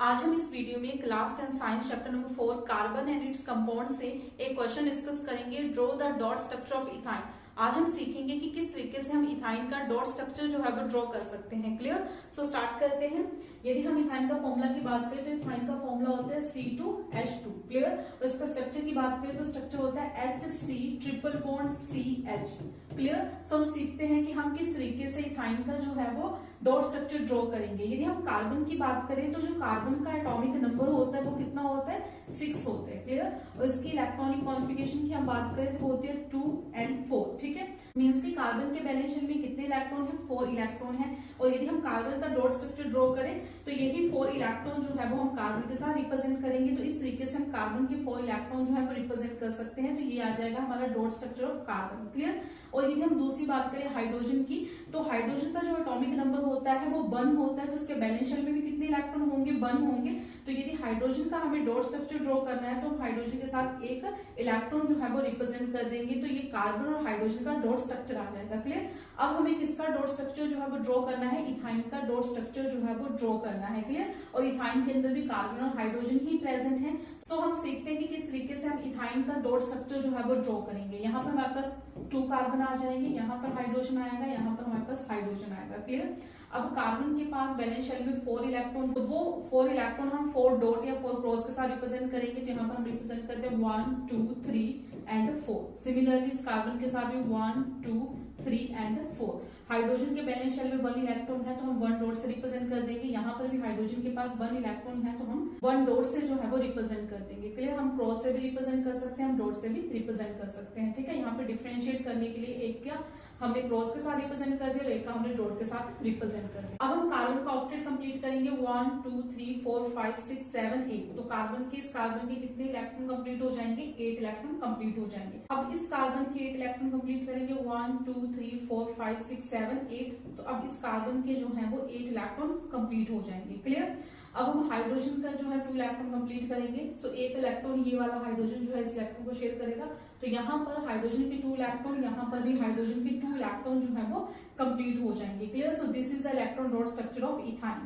आज हम इस वीडियो में class 10 science chapter number 4 carbon and its compound से एक क्वेश्चन डिस्कस करेंगे, draw the dot structure of ethyne. आज हम सीखेंगे कि किस तरीके से हम इथाइन का डॉट स्ट्रक्चर जो है वो ड्रॉ कर सकते हैं। क्लियर? सो स्टार्ट करते हैं। यदि हम इथाइन का फॉर्मूला की बात करें तो इथाइन का फॉर्मूला होता है C2H2। क्लियर? और इसका स्ट्रक्चर की बात करें तो स्ट्रक्चर होता है HC triple bond CH। Clear? So हम सीखते हैं कि हम किस तरीके से इथाइन का जो है वो डॉट स्ट्रक्चर ड्रॉ करेंगे। यदि हम कार्बन की बात करें तो जो कार्बन का एटॉमिक नंबर होता है वो कितना होता है? 6 होता है। क्लियर? और इसकी इलेक्ट्रॉनिक कॉन्फ़िगरेशन की हम बात करें तो होती है 2 and 4। ठीक है, मींस कि कार्बन के बैलेंस शेल में कितने इलेक्ट्रॉन है? 4 इलेक्ट्रॉन है। और यदि हम कार्बन का डॉट स्ट्रक्चर ड्रॉ करें तो यही 4 इलेक्ट्रॉन जो है वो हम कार्बन के साथ रिप्रेजेंट करेंगे। तो इस तरीके से हम कार्बन के 4 इलेक्ट्रॉन जो है वो रिप्रेजेंट कर सकते हैं। तो ये आ जाएगा हमारा dot structure of carbon. Clear? और यदि हम दूसरी बात करें हाइड्रोजन की, तो हाइड्रोजन का जो एटॉमिक नंबर होता है वो 1 होता है। तो उसके बैलेंस शेल में भी कितने इलेक्ट्रॉन होंगे? 1 होंगे। तो यदि हाइड्रोजन का हमें डॉट स्ट्रक्चर ड्रॉ करना है तो हम हाइड्रोजन के साथ एक इलेक्ट्रॉन जो है वो रिप्रेजेंट कर देंगे। तो ये कार्बन और हाइड्रोजन का डॉट स्ट्रक्चर आ जाएगा। क्लियर? अब हमें किसका डॉट स्ट्रक्चर जो है वो ड्रॉ करना है? इथाइन का डॉट स्ट्रक्चर जो है वो ड्रॉ करना है। क्लियर? और इथाइन के अंदर भी कार्बन और हाइड्रोजन ही प्रेजेंट है। तो हम सीखते हैं कि किस तरीके से हम इथाइन का डॉट स्ट्रक्चर जो है वो ड्रॉ करेंगे। यहाँ पर हमारे पास 2 कार्बन आ जाएंगे, यहाँ पर हाइड्रोजन आएगा, यहाँ पर हमारे पास हाइड्रोजन आएगा। क्लियर? अब कार्बन के पास बैलेंस शेल में 4 इलेक्ट्रॉन, तो वो 4 इलेक्ट्रॉन हम 4 डॉट या 4 क्रॉस के साथ रिप्रेजेंट करेंगे। तो यहाँ पर हम रिप्रेजेंट करते हैं 1 2 3 एंड 4। सिमिलरली इस कार्बन के साथ भी 1 2 3 एंड 4। हाइड्रोजन के बैलेंस शेल में 1 इलेक्ट्रॉन है तो हम 1 डॉट से रिप्रेजेंट कर देंगे। यहाँ पर भी हाइड्रोजन के पास 1 इलेक्ट्रॉन है तो हम 1 डॉट से जो है वो रिप्रेजेंट कर देंगे। क्लियर? हम क्रॉस से भी रिप्रेजेंट कर सकते हैं, हम डॉट से भी रिप्रेजेंट कर सकते हैं। ठीक है, यहाँ पे डिफरेंशिएट करने के लिए एक क्या हमने क्रॉस के साथ रिप्रेजेंट कर दिया, एक का हमने डॉट के साथ रिप्रेजेंट कर दिया। अब हम कार्बन का ऑक्टेट कंप्लीट करेंगे। 1 2 3 4 5 6 7 8। तो कार्बन के, इस कार्बन के कितने इलेक्ट्रॉन कंप्लीट हो जाएंगे? 8 इलेक्ट्रॉन कंप्लीट हो जाएंगे। अब इस कार्बन के 8 इलेक्ट्रॉन कंप्लीट करेंगे। 1 2 3 4 5 6 7 8। तो अब इस कार्बन के जो है वो 8 इलेक्ट्रॉन कंप्लीट हो जाएंगे। क्लियर? अब हम हाइड्रोजन का जो है 2 इलेक्ट्रॉन कंप्लीट करेंगे। सो एक इलेक्ट्रॉन ये वाला हाइड्रोजन जो है इस इलेक्ट्रॉन को शेयर करेगा। तो यहाँ पर हाइड्रोजन के 2 इलेक्ट्रॉन, यहाँ पर भी हाइड्रोजन के 2 इलेक्ट्रॉन जो है वो कंप्लीट हो जाएंगे। Clear? So this is the electron dot structure of ethyne.